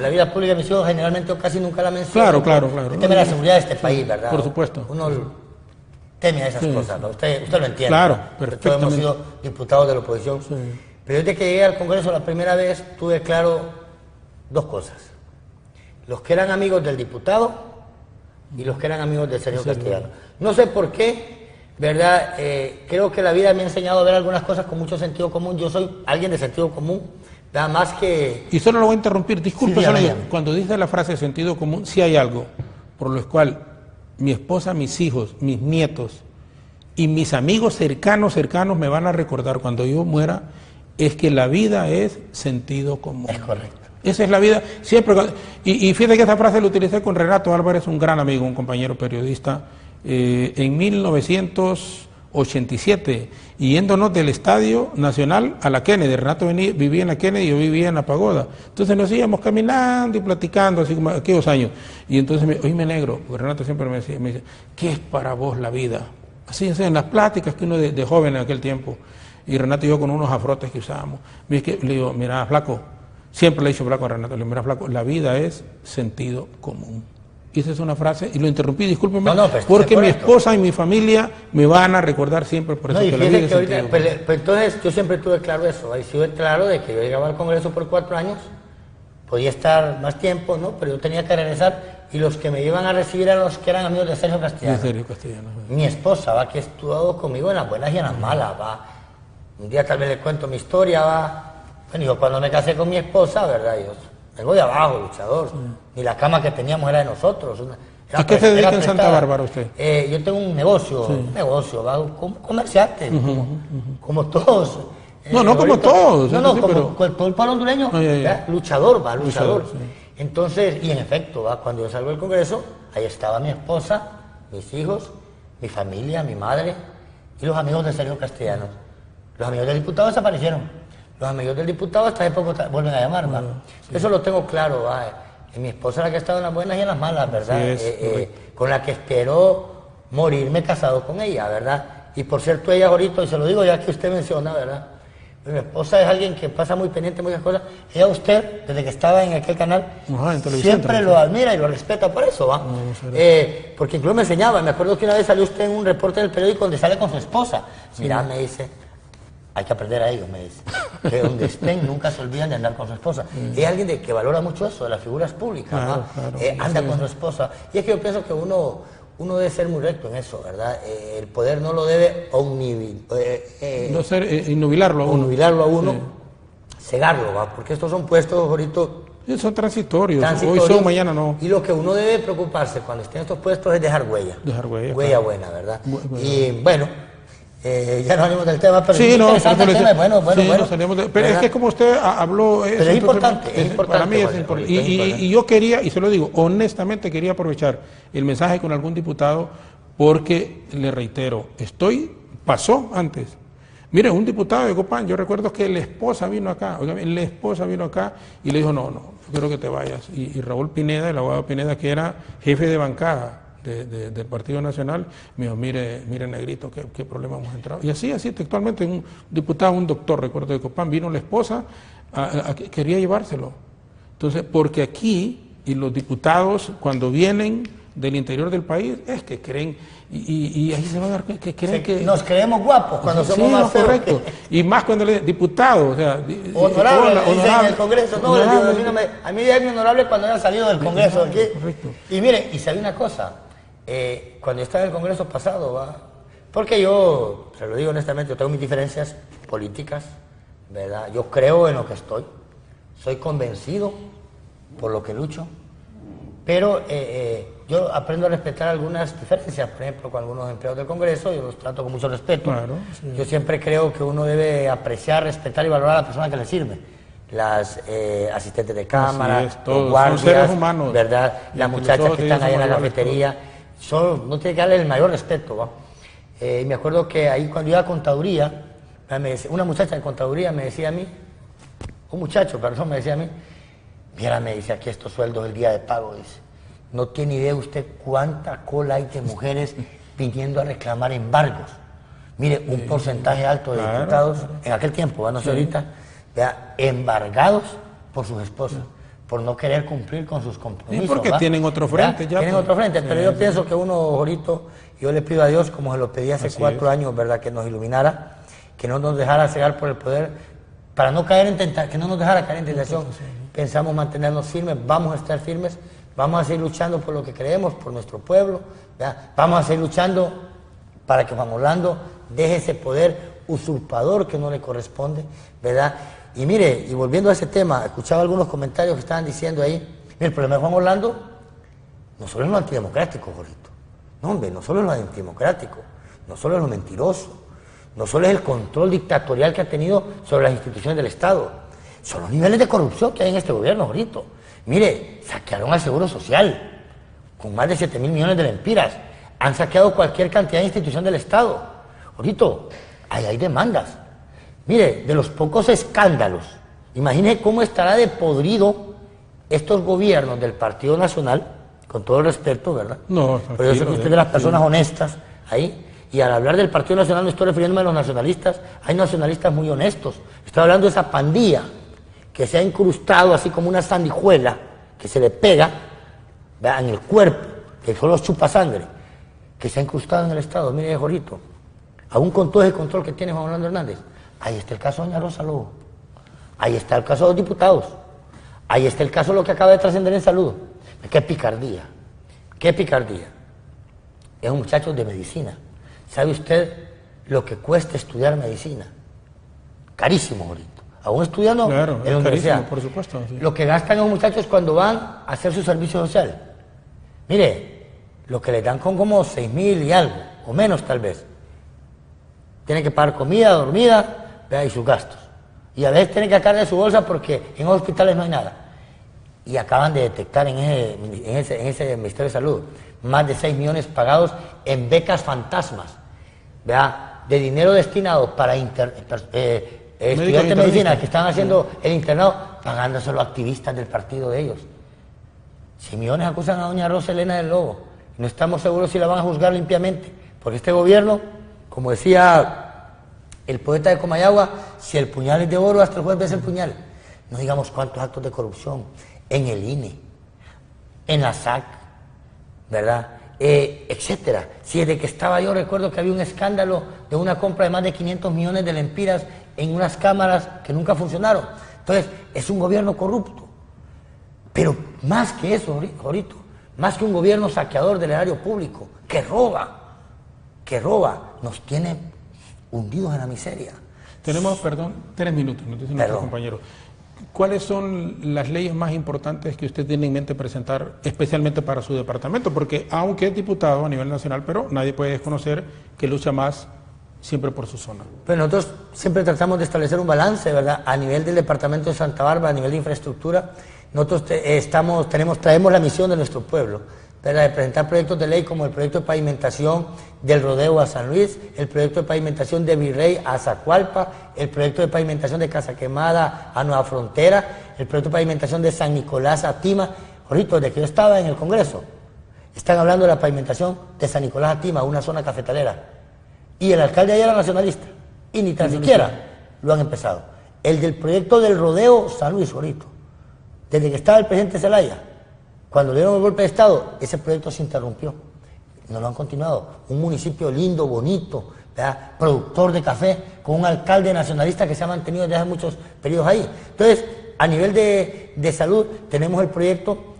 La vida pública de mis hijos generalmente casi nunca la menciono. Claro. El tema de la seguridad de este país, ¿verdad? Por supuesto. Uno teme a esas cosas, ¿no? Usted lo entiende. Claro, perfectamente. Todos hemos sido diputados de la oposición. Sí. Pero desde que llegué al Congreso la primera vez, tuve claro 2 cosas. Los que eran amigos del diputado y los que eran amigos del señor Castellano. No sé por qué, ¿verdad? Creo que la vida me ha enseñado a ver algunas cosas con mucho sentido común. Yo soy alguien de sentido común. Nada más que... Y solo lo voy a interrumpir, disculpe, sí, cuando dice la frase sentido común, sí hay algo por lo cual mi esposa, mis hijos, mis nietos y mis amigos cercanos me van a recordar cuando yo muera, es que la vida es sentido común. Es correcto. Esa es la vida, siempre. Y fíjate que esa frase la utilicé con Renato Álvarez, un gran amigo, un compañero periodista, en 1900 87, y yéndonos del Estadio Nacional a la Kennedy. Renato vivía en la Kennedy y yo vivía en la Pagoda. Entonces nos íbamos caminando y platicando, así como aquellos años. Y entonces, oíme negro, porque Renato siempre me dice, ¿qué es para vos la vida? Así en las pláticas que uno de joven en aquel tiempo. Y Renato y yo con unos afrotes que usábamos. Le digo, mira, flaco, siempre le he dicho flaco a Renato, le digo, mira, flaco, la vida es sentido común. Y esa es una frase, y lo interrumpí, discúlpeme, porque mi esposa y mi familia me van a recordar siempre por eso. No, y que la vida es ahorita, sentido común. pues entonces yo siempre tuve claro eso, ahí sido claro de que yo llegaba al Congreso por 4 años, podía estar más tiempo, ¿no? Pero yo tenía que regresar, y los que me iban a recibir eran los que eran amigos de Sergio Castellano. De Sergio Castellano. Mi esposa, va, que estuvo conmigo en las buenas y en las malas, va. Un día tal vez le cuento mi historia, va. Bueno, yo cuando me casé con mi esposa, ¿verdad? Yo vengo de abajo, luchador. Sí. Ni la cama que teníamos era de nosotros. ¿A qué se dedica en Santa Bárbara usted? Yo tengo un negocio, ¿va? Como comerciante, como todos. No como todos. No, como todo el pueblo hondureño, luchador, va, luchador. Sí. Entonces, y en efecto, va, cuando yo salgo del Congreso, ahí estaba mi esposa, mis hijos, mi familia, mi madre y los amigos de Sergio Castellano. Los amigos del diputado desaparecieron. Los amigos del diputado hasta hace poco vuelven a llamar, ¿va? Sí. Eso lo tengo claro, ¿va? Mi esposa es la que ha estado en las buenas y en las malas, ¿verdad? Con la que espero morirme casado con ella, ¿verdad? Y por cierto, ella ahorita, y se lo digo ya que usted menciona, ¿verdad? Mi esposa es alguien que pasa muy pendiente de muchas cosas. Ella, usted, desde que estaba en aquel canal, siempre lo admira y lo respeta por eso, ¿va? Porque incluso me enseñaba, me acuerdo que una vez salió usted en un reporte del periódico donde sale con su esposa. Mira, me dice, hay que aprender a ellos, me dice, que donde estén nunca se olvidan de andar con su esposa. Es alguien que valora mucho eso, de las figuras públicas, ¿va? Anda con su esposa. Y es que yo pienso que uno debe ser muy recto en eso, ¿verdad? El poder no lo debe innubilarlo a uno, cegarlo, ¿va? Porque estos son puestos ahorita... Son transitorios, hoy son, mañana no. Y lo que uno debe preocuparse cuando esté en estos puestos es dejar huella. Huella buena, ¿verdad? Y bueno, ya nos salimos del tema, pero sí, bueno. Pero es que como usted habló... Pero es importante, para mí es importante. Y yo quería, y se lo digo, honestamente quería aprovechar el mensaje con algún diputado porque, le reitero, pasó antes. Mire, un diputado de Copán, yo recuerdo que la esposa vino acá y le dijo, no, yo quiero que te vayas. Y Raúl Pineda, el abogado Pineda, que era jefe de bancada del Partido Nacional, me dijo, mire negrito, qué problema hemos entrado. Y así textualmente, un diputado, un doctor, recuerdo de Copán, vino la esposa, quería llevárselo. Entonces, porque aquí, y los diputados, cuando vienen del interior del país, es que creen, y ahí se va a dar que creen que... Nos creemos guapos cuando somos más feos. Correcto. Y más cuando le diputado, o sea... Honorable, en el Congreso. No, a mí es honorable cuando hayan salido del Congreso aquí. Correcto. Y mire, y sabe una cosa, cuando yo estaba en el Congreso pasado, ¿va? Porque yo, se lo digo honestamente, yo tengo mis diferencias políticas, ¿verdad? Yo creo en lo que estoy, soy convencido por lo que lucho, pero yo aprendo a respetar algunas diferencias, por ejemplo, con algunos empleados del Congreso, yo los trato con mucho respeto. Claro, sí. Yo siempre creo que uno debe apreciar, respetar y valorar a la persona que le sirve. Las asistentes de cámara, los guardias, son seres humanos, ¿verdad? Las muchachas que están ahí en la cafetería, no tiene que darle el mayor respeto, ¿va? Me acuerdo que ahí cuando iba a contaduría, una muchacha de contaduría me decía a mí, un muchacho, perdón, me decía a mí, mira, me dice, aquí estos sueldos el día de pago, dice, no tiene idea usted cuánta cola hay de mujeres viniendo a reclamar embargos. Mire, un porcentaje alto de diputados, en aquel tiempo, no sé ahorita, ¿verdad? Embargados por sus esposas, por no querer cumplir con sus compromisos. Y porque tienen otro frente, ya. Tienen otro frente, pero yo pienso que uno, ahorita, yo le pido a Dios, como se lo pedí hace 4 años, ¿verdad?, que nos iluminara, que no nos dejara cegar por el poder, para no caer en tentación, que no nos dejara caer en tentación. Pensamos mantenernos firmes, vamos a estar firmes, vamos a seguir luchando por lo que creemos, por nuestro pueblo, ¿verdad? Vamos a seguir luchando para que Juan Orlando deje ese poder usurpador que no le corresponde, ¿verdad? Y mire, y volviendo a ese tema, escuchaba algunos comentarios que estaban diciendo ahí, mire, el problema de Juan Orlando no solo es lo antidemocrático, Jorito, no, hombre, no solo es lo antidemocrático, no solo es lo mentiroso, no solo es el control dictatorial que ha tenido sobre las instituciones del Estado, son los niveles de corrupción que hay en este gobierno, Jorito. Mire, saquearon al Seguro Social, con más de 7.000 millones de lempiras, han saqueado cualquier cantidad de institución del Estado. Ahorita, ahí hay demandas. Mire, de los pocos escándalos, imagine cómo estará de podrido estos gobiernos del Partido Nacional, con todo el respeto, ¿verdad? No, pero yo sé que usted es de las personas honestas ahí, y al hablar del Partido Nacional no estoy refiriéndome a los nacionalistas, hay nacionalistas muy honestos, estoy hablando de esa pandilla que se ha incrustado así como una sandijuela, que se le pega, ¿verdad?, en el cuerpo, que son los chupasangre, que se ha incrustado en el Estado. Mire, Jorito, aún con todo ese control que tiene Juan Orlando Hernández, ahí está el caso de doña Rosa Lobo, ahí está el caso de los diputados, ahí está el caso de lo que acaba de trascender en salud. ¡Qué picardía! ¡Qué picardía! Es un muchacho de medicina. ¿Sabe usted lo que cuesta estudiar medicina? Carísimo, Jorito. Aún estudiando claro, en la universidad. Por supuesto. Sí. Lo que gastan los muchachos cuando van a hacer su servicio social. Mire, lo que les dan con como 6.000 y algo, o menos tal vez. Tienen que pagar comida, dormida, ¿verdad?, y sus gastos. Y a veces tienen que sacar de su bolsa porque en los hospitales no hay nada. Y acaban de detectar en ese Ministerio de Salud más de 6 millones pagados en becas fantasmas, ¿verdad?, de dinero destinado para estudiantes de medicina que están haciendo el internado, pagándoselo a activistas del partido de ellos. 6 millones acusan a doña Rosa Elena del Lobo. No estamos seguros si la van a juzgar limpiamente, porque este gobierno, como decía el poeta de Comayagua, si el puñal es de oro, hasta el juez ves el puñal. No digamos cuántos actos de corrupción en el INE, en la SAC, ¿verdad?, etcétera. Si desde que estaba yo recuerdo que había un escándalo de una compra de más de 500 millones de lempiras en unas cámaras que nunca funcionaron. Entonces, es un gobierno corrupto. Pero más que eso, Jorito, más que un gobierno saqueador del erario público, que roba, nos tiene hundidos en la miseria. Tenemos, 3 minutos, nos dice nuestro compañero. ¿Cuáles son las leyes más importantes que usted tiene en mente presentar especialmente para su departamento? Porque aunque es diputado a nivel nacional, pero nadie puede desconocer que lucha más siempre por su zona. Pues nosotros siempre tratamos de establecer un balance, ¿verdad?, a nivel del departamento de Santa Bárbara, a nivel de infraestructura. Nosotros traemos la misión de nuestro pueblo, ¿verdad?, de presentar proyectos de ley como el proyecto de pavimentación del Rodeo a San Luis, el proyecto de pavimentación de Virrey a Zacualpa, el proyecto de pavimentación de Casa Quemada a Nueva Frontera, el proyecto de pavimentación de San Nicolás a Tima. Ahorita, desde que yo estaba en el Congreso, están hablando de la pavimentación de San Nicolás a Tima, una zona cafetalera. Y el alcalde allá era nacionalista, y ni tan siquiera lo han empezado. El del proyecto del Rodeo San Luis, ahorita, desde que estaba el presidente Zelaya, cuando le dieron el golpe de Estado, ese proyecto se interrumpió. No lo han continuado. Un municipio lindo, bonito, ¿verdad?, productor de café, con un alcalde nacionalista que se ha mantenido desde hace muchos periodos ahí. Entonces, a nivel de salud, tenemos el proyecto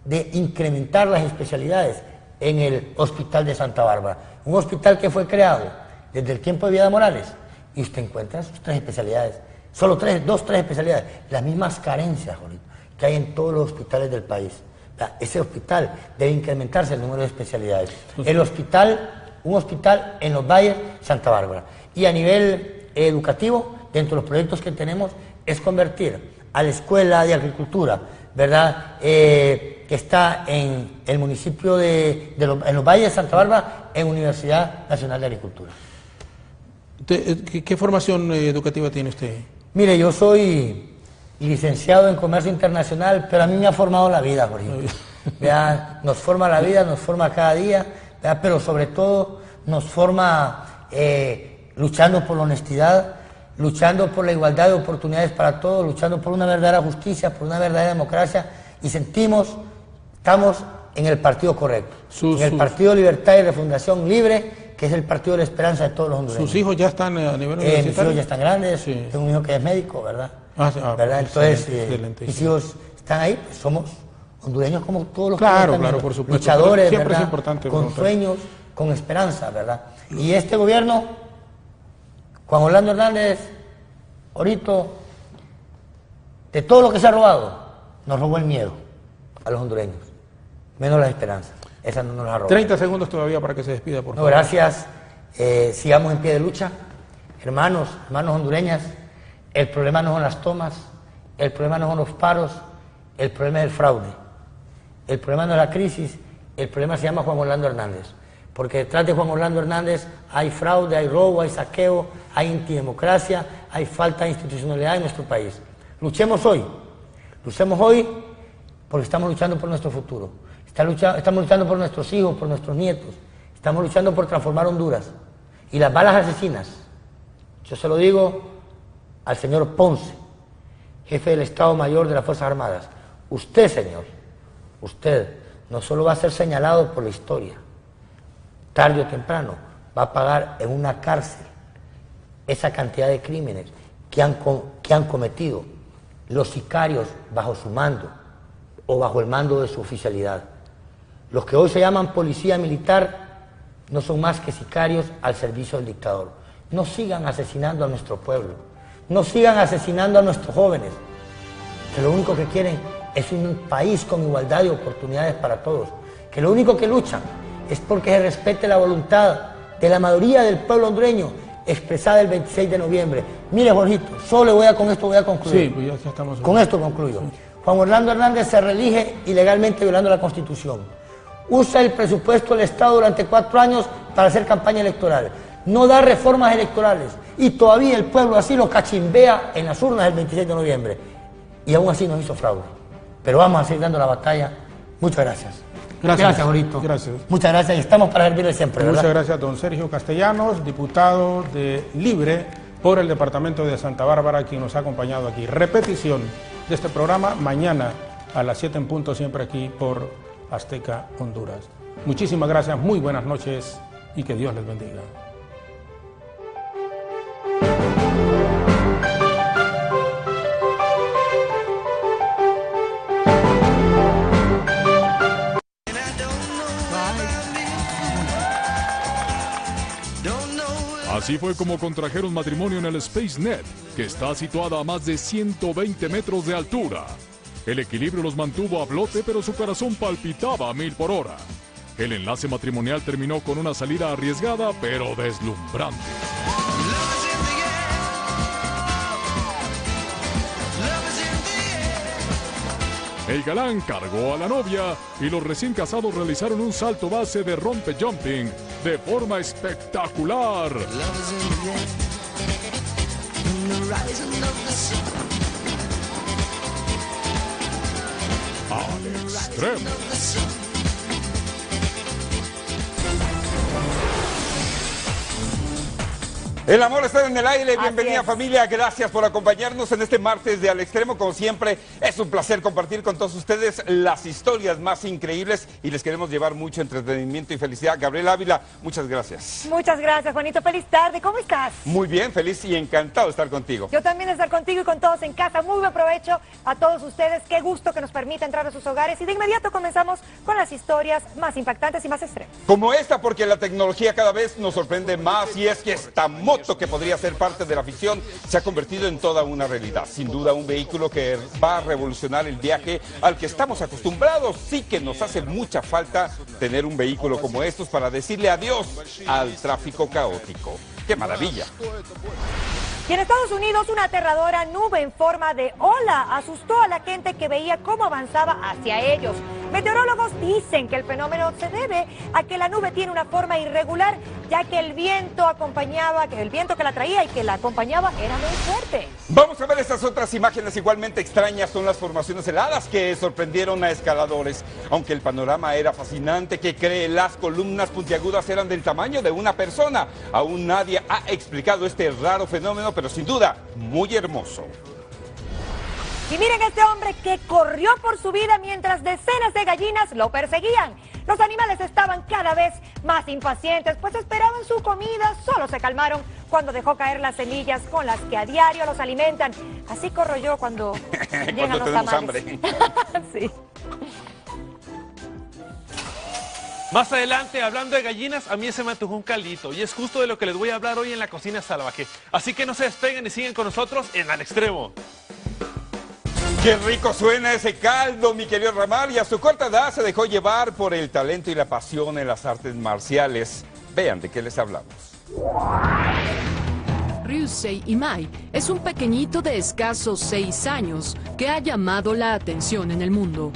de incrementar las especialidades en el Hospital de Santa Bárbara. Un hospital que fue creado desde el tiempo de Viada Morales, y usted encuentra sus 3 especialidades. Solo 3 especialidades. Las mismas carencias, Jorito, que hay en todos los hospitales del país. Ese hospital debe incrementarse el número de especialidades. Un hospital en los Valles, Santa Bárbara. Y a nivel educativo, dentro de los proyectos que tenemos, es convertir a la Escuela de Agricultura, ¿verdad?, que está en el municipio en los Valles de Santa Bárbara, en Universidad Nacional de Agricultura. ¿Qué formación educativa tiene usted? Mire, yo soy licenciado en Comercio Internacional, pero a mí me ha formado la vida, por ejemplo. Nos forma la vida, nos forma cada día, ¿verdad?, pero sobre todo nos forma luchando por la honestidad, luchando por la igualdad de oportunidades para todos, luchando por una verdadera justicia, por una verdadera democracia, y estamos en el partido correcto, en el Partido Libertad y Refundación Libre, que es el partido de la esperanza de todos los hondureños. ¿Sus hijos ya están a nivel universitario? Mis hijos ya están grandes, sí. Tengo un hijo que es médico, ¿verdad? ¿verdad? Entonces, mis hijos están ahí, pues somos hondureños como todos los claro, por supuesto, luchadores, siempre ¿verdad?, es importante con sueños, con esperanza, ¿verdad? Y este gobierno, Juan Orlando Hernández, ahorita, de todo lo que se ha robado, nos robó el miedo a los hondureños, menos la esperanza. Esa no nos la robó. 30 segundos todavía para que se despida, por favor. Gracias. Sigamos en pie de lucha. Hermanos hondureñas, el problema no son las tomas, el problema no son los paros, el problema es el fraude. El problema no es la crisis, el problema se llama Juan Orlando Hernández. porque detrás de Juan Orlando Hernández hay fraude, hay robo, hay saqueo, hay antidemocracia, hay falta de institucionalidad en nuestro país. Luchemos hoy porque estamos luchando por nuestro futuro, estamos luchando por nuestros hijos, por nuestros nietos, estamos luchando por transformar Honduras. Y las balas asesinas, yo se lo digo al señor Ponce, jefe del Estado Mayor de las Fuerzas Armadas, usted, señor, usted no solo va a ser señalado por la historia, tarde o temprano va a pagar en una cárcel esa cantidad de crímenes que han cometido los sicarios bajo su mando o bajo el mando de su oficialidad. Los que hoy se llaman policía militar no son más que sicarios al servicio del dictador. No sigan asesinando a nuestro pueblo, no sigan asesinando a nuestros jóvenes, que lo único que quieren es un país con igualdad de oportunidades para todos, que lo único que luchan es porque se respete la voluntad de la mayoría del pueblo hondureño expresada el 26 de noviembre. Mire, Jorgito, con esto voy a concluir. Sí, pues ya estamos... Con esto concluyo. Sí. Juan Orlando Hernández se reelige ilegalmente violando la Constitución. Usa el presupuesto del Estado durante 4 años para hacer campaña electoral. No da reformas electorales y todavía el pueblo así lo cachimbea en las urnas el 26 de noviembre. Y aún así nos hizo fraude. Pero vamos a seguir dando la batalla. Muchas gracias. Gracias, Jorito. Gracias. Muchas gracias y estamos para servirle siempre, ¿verdad? Muchas gracias, don Sergio Castellanos, diputado de Libre por el departamento de Santa Bárbara, quien nos ha acompañado aquí. Repetición de este programa mañana a las 7 en punto, siempre aquí por Azteca Honduras. Muchísimas gracias, muy buenas noches y que Dios les bendiga. Así fue como contrajeron matrimonio en el SpaceNet, que está situada a más de 120 metros de altura. El equilibrio los mantuvo a flote, pero su corazón palpitaba a 1000 por hora. El enlace matrimonial terminó con una salida arriesgada, pero deslumbrante. El galán cargó a la novia y los recién casados realizaron un salto base de rompe-jumping de forma espectacular. Al extremo. El amor está en el aire, bienvenida familia, gracias por acompañarnos en este martes de Al Extremo. Como siempre, es un placer compartir con todos ustedes las historias más increíbles y les queremos llevar mucho entretenimiento y felicidad. Gabriel Ávila, muchas gracias. Muchas gracias, Juanito, feliz tarde, ¿cómo estás? Muy bien, feliz y encantado de estar contigo. Yo también de estar contigo y con todos en casa, muy buen provecho a todos ustedes, qué gusto que nos permita entrar a sus hogares y de inmediato comenzamos con las historias más impactantes y más extremas. Como esta, porque la tecnología cada vez nos sorprende más y es que esta moto que podría ser parte de la ficción se ha convertido en toda una realidad. Sin duda un vehículo que va a revolucionar el viaje al que estamos acostumbrados. Sí que nos hace mucha falta tener un vehículo como estos para decirle adiós al tráfico caótico. ¡Qué maravilla! Y en Estados Unidos, una aterradora nube en forma de ola asustó a la gente que veía cómo avanzaba hacia ellos. Meteorólogos dicen que el fenómeno se debe a que la nube tiene una forma irregular, ya que el viento que la traía y que la acompañaba era muy fuerte. Vamos a ver estas otras imágenes igualmente extrañas. Son las formaciones heladas que sorprendieron a escaladores. Aunque el panorama era fascinante, ¿qué cree? Las columnas puntiagudas eran del tamaño de una persona. Aún nadie ha explicado este raro fenómeno, pero sin duda muy hermoso. Y miren este hombre que corrió por su vida mientras decenas de gallinas lo perseguían. Los animales estaban cada vez más impacientes, pues esperaban su comida, solo se calmaron cuando dejó caer las semillas con las que a diario los alimentan. Así corro yo cuando llegan los tamales. Hambre. Sí. Más adelante, hablando de gallinas, a mí se me antojó un caldito y es justo de lo que les voy a hablar hoy en la cocina salvaje. Así que no se despeguen y siguen con nosotros en Al Extremo. ¡Qué rico suena ese caldo, mi querido Ramal! Y a su corta edad se dejó llevar por el talento y la pasión en las artes marciales. Vean de qué les hablamos. Ryusei Imai es un pequeñito de escasos 6 años que ha llamado la atención en el mundo.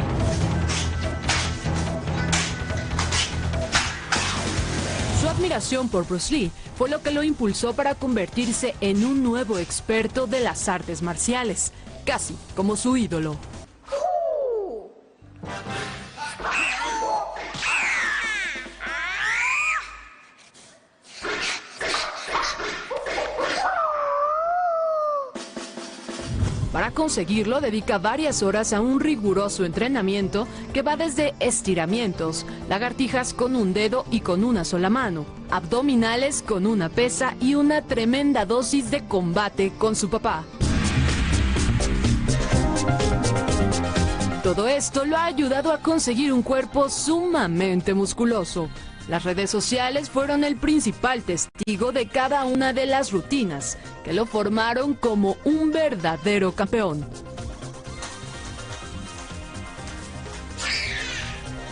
admiración por Bruce Lee fue lo que lo impulsó para convertirse en un nuevo experto de las artes marciales, casi como su ídolo. Para conseguirlo, dedica varias horas a un riguroso entrenamiento que va desde estiramientos, lagartijas con un dedo y con una sola mano, abdominales con una pesa y una tremenda dosis de combate con su papá. Todo esto lo ha ayudado a conseguir un cuerpo sumamente musculoso. Las redes sociales fueron el principal testigo de cada una de las rutinas que lo formaron como un verdadero campeón.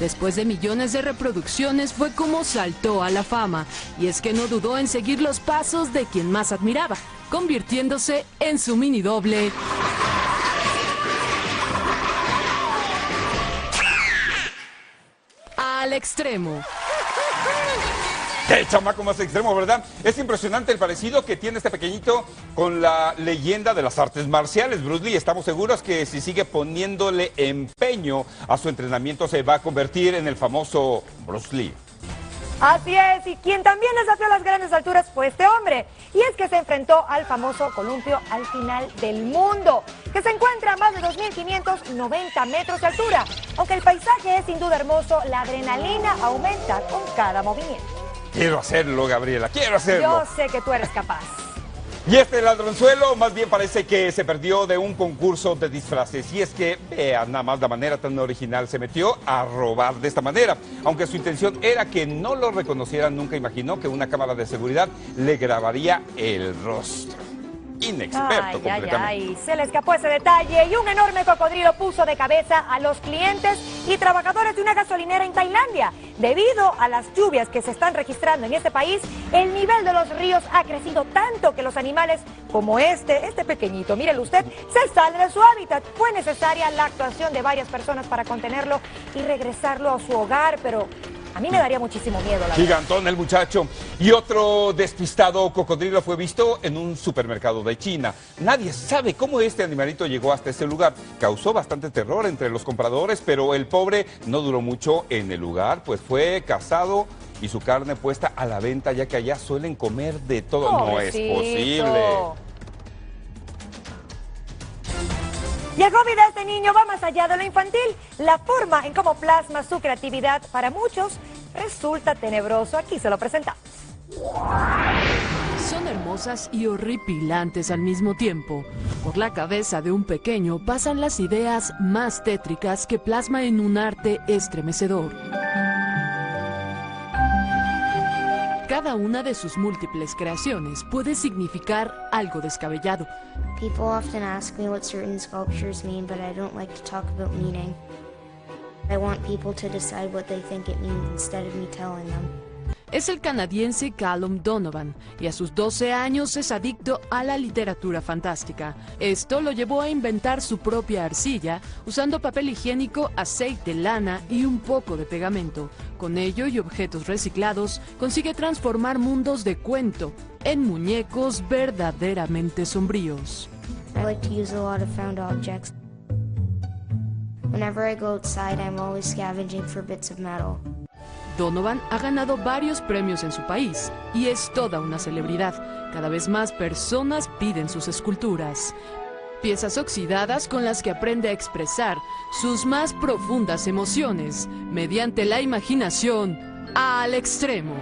Después de millones de reproducciones fue como saltó a la fama, y es que no dudó en seguir los pasos de quien más admiraba, convirtiéndose en su mini doble. Al extremo. ¡Qué chamaco más extremo!, ¿verdad? Es impresionante el parecido que tiene este pequeñito con la leyenda de las artes marciales, Bruce Lee. Estamos seguros que si sigue poniéndole empeño a su entrenamiento se va a convertir en el famoso Bruce Lee. Así es, y quien también desafió las grandes alturas fue este hombre. Y es que se enfrentó al famoso columpio al final del mundo, que se encuentra a más de 2.590 metros de altura. Aunque el paisaje es sin duda hermoso, la adrenalina aumenta con cada movimiento. Quiero hacerlo, Gabriela, quiero hacerlo. Yo sé que tú eres capaz. Y este ladronzuelo más bien parece que se perdió de un concurso de disfraces. Y es que, vean nada más la manera tan original, se metió a robar de esta manera. Aunque su intención era que no lo reconocieran, nunca imaginó que una cámara de seguridad le grabaría el rostro. Inexperto completamente. Se le escapó ese detalle y un enorme cocodrilo puso de cabeza a los clientes y trabajadores de una gasolinera en Tailandia. Debido a las lluvias que se están registrando en este país, el nivel de los ríos ha crecido tanto que los animales como este pequeñito, mírelo usted, se salen de su hábitat. Fue necesaria la actuación de varias personas para contenerlo y regresarlo a su hogar, pero a mí me daría muchísimo miedo, la verdad. Gigantón el muchacho. Y otro despistado cocodrilo fue visto en un supermercado de China. Nadie sabe cómo este animalito llegó hasta ese lugar. Causó bastante terror entre los compradores, pero el pobre no duró mucho en el lugar, pues fue cazado y su carne puesta a la venta, ya que allá suelen comer de todo. Pobrecito. No es posible. Y el hobby de este niño va más allá de lo infantil. La forma en cómo plasma su creatividad para muchos resulta tenebroso. Aquí se lo presentamos. Son hermosas y horripilantes al mismo tiempo. Por la cabeza de un pequeño pasan las ideas más tétricas que plasma en un arte estremecedor. Cada una de sus múltiples creaciones puede significar algo descabellado. People often ask me what certain sculptures mean, but I don't like to talk about meaning. I want people to decide what they think it means instead of me telling them. Es el canadiense Callum Donovan y a sus 12 años es adicto a la literatura fantástica. Esto lo llevó a inventar su propia arcilla usando papel higiénico, aceite, lana y un poco de pegamento. Con ello y objetos reciclados consigue transformar mundos de cuento en muñecos verdaderamente sombríos. I like to use a lot of found objects. Whenever I go outside, I'm always scavenging for bits of metal. Donovan ha ganado varios premios en su país y es toda una celebridad. Cada vez más personas piden sus esculturas. Piezas oxidadas con las que aprende a expresar sus más profundas emociones mediante la imaginación al extremo.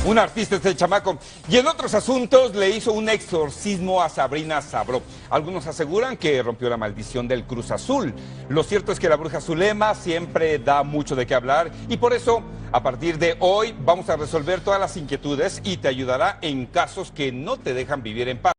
Un artista este chamaco. Y en otros asuntos le hizo un exorcismo a Sabrina Sabrok. Algunos aseguran que rompió la maldición del Cruz Azul. Lo cierto es que la bruja Zulema siempre da mucho de qué hablar y por eso a partir de hoy vamos a resolver todas las inquietudes y te ayudará en casos que no te dejan vivir en paz.